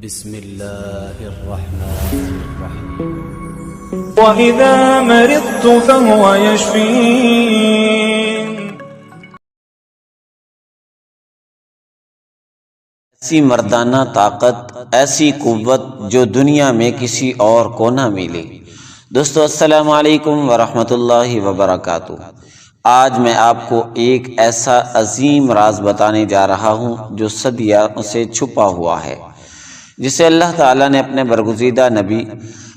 بسم اللہ الرحمن الرحیم وَإِذَا مَرِضْتُ فَهُوَ يَشْفِينِ۔ ایسی مردانہ طاقت، ایسی قوت جو دنیا میں کسی اور کو نہ ملے۔ دوستو السلام علیکم ورحمۃ اللہ وبرکاتہ۔ آج میں آپ کو ایک ایسا عظیم راز بتانے جا رہا ہوں جو صدیوں سے چھپا ہوا ہے، جسے اللہ تعالیٰ نے اپنے برگزیدہ نبی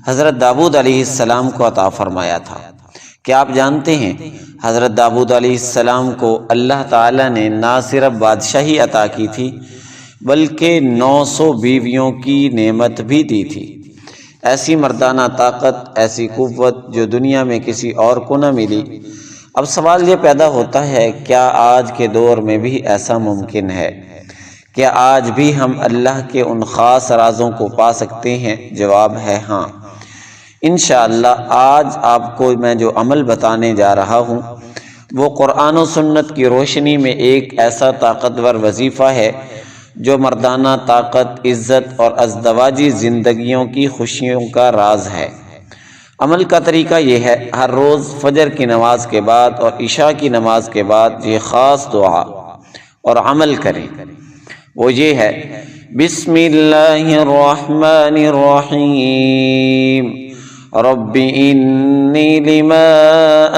حضرت داؤد علیہ السلام کو عطا فرمایا تھا۔ کیا آپ جانتے ہیں حضرت داؤد علیہ السلام کو اللہ تعالیٰ نے نہ صرف بادشاہی عطا کی تھی بلکہ 900 بیویوں کی نعمت بھی دی تھی۔ ایسی مردانہ طاقت، ایسی قوت جو دنیا میں کسی اور کو نہ ملی۔ اب سوال یہ پیدا ہوتا ہے، کیا آج کے دور میں بھی ایسا ممکن ہے؟ کیا آج بھی ہم اللہ کے ان خاص رازوں کو پا سکتے ہیں؟ جواب ہے ہاں۔ انشاءاللہ آج آپ کو میں جو عمل بتانے جا رہا ہوں وہ قرآن و سنت کی روشنی میں ایک ایسا طاقتور وظیفہ ہے جو مردانہ طاقت، عزت اور ازدواجی زندگیوں کی خوشیوں کا راز ہے۔ عمل کا طریقہ یہ ہے، ہر روز فجر کی نماز کے بعد اور عشاء کی نماز کے بعد یہ خاص دعا اور عمل کریں۔ وہ یہ ہے، بسم اللہ الرحمن الرحیم، رب انی لما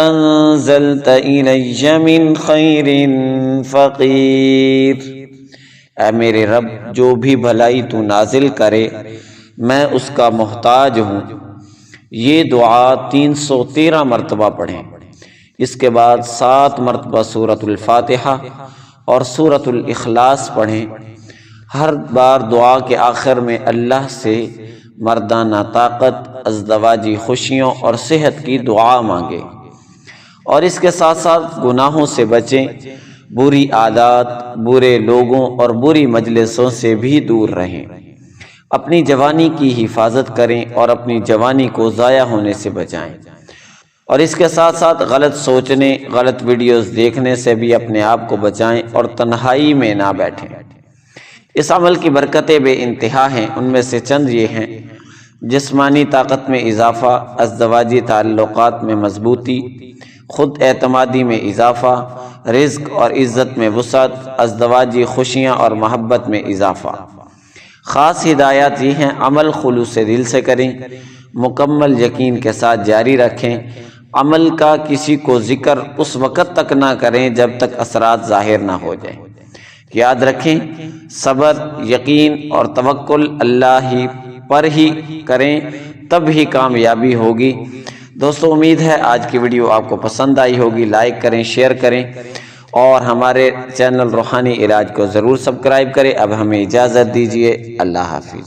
انزلت الی من خیر فقیر۔ اے میرے رب، جو بھی بھلائی تو نازل کرے میں اس کا محتاج ہوں۔ یہ دعا 313 مرتبہ پڑھیں۔ اس کے بعد 7 مرتبہ سورۃ الفاتحہ اور سورۃ الاخلاص پڑھیں۔ ہر بار دعا کے آخر میں اللہ سے مردانہ طاقت، ازدواجی خوشیوں اور صحت کی دعا مانگیں، اور اس کے ساتھ ساتھ گناہوں سے بچیں، بری عادات، برے لوگوں اور بری مجلسوں سے بھی دور رہیں۔ اپنی جوانی کی حفاظت کریں اور اپنی جوانی کو ضائع ہونے سے بچائیں، اور اس کے ساتھ ساتھ غلط سوچنے، غلط ویڈیوز دیکھنے سے بھی اپنے آپ کو بچائیں اور تنہائی میں نہ بیٹھیں۔ اس عمل کی برکتیں بے انتہا ہیں، ان میں سے چند یہ ہیں: جسمانی طاقت میں اضافہ، ازدواجی تعلقات میں مضبوطی، خود اعتمادی میں اضافہ، رزق اور عزت میں وسعت، ازدواجی خوشیاں اور محبت میں اضافہ۔ خاص ہدایات یہ ہیں، عمل خلوص دل سے کریں، مکمل یقین کے ساتھ جاری رکھیں، عمل کا کسی کو ذکر اس وقت تک نہ کریں جب تک اثرات ظاہر نہ ہو جائیں۔ یاد رکھیں، صبر، یقین اور توکل اللہ ہی پر ہی کریں، تب ہی کامیابی ہوگی۔ دوستو امید ہے آج کی ویڈیو آپ کو پسند آئی ہوگی۔ لائک کریں، شیئر کریں اور ہمارے چینل روحانی علاج کو ضرور سبسکرائب کریں۔ اب ہمیں اجازت دیجیے، اللہ حافظ۔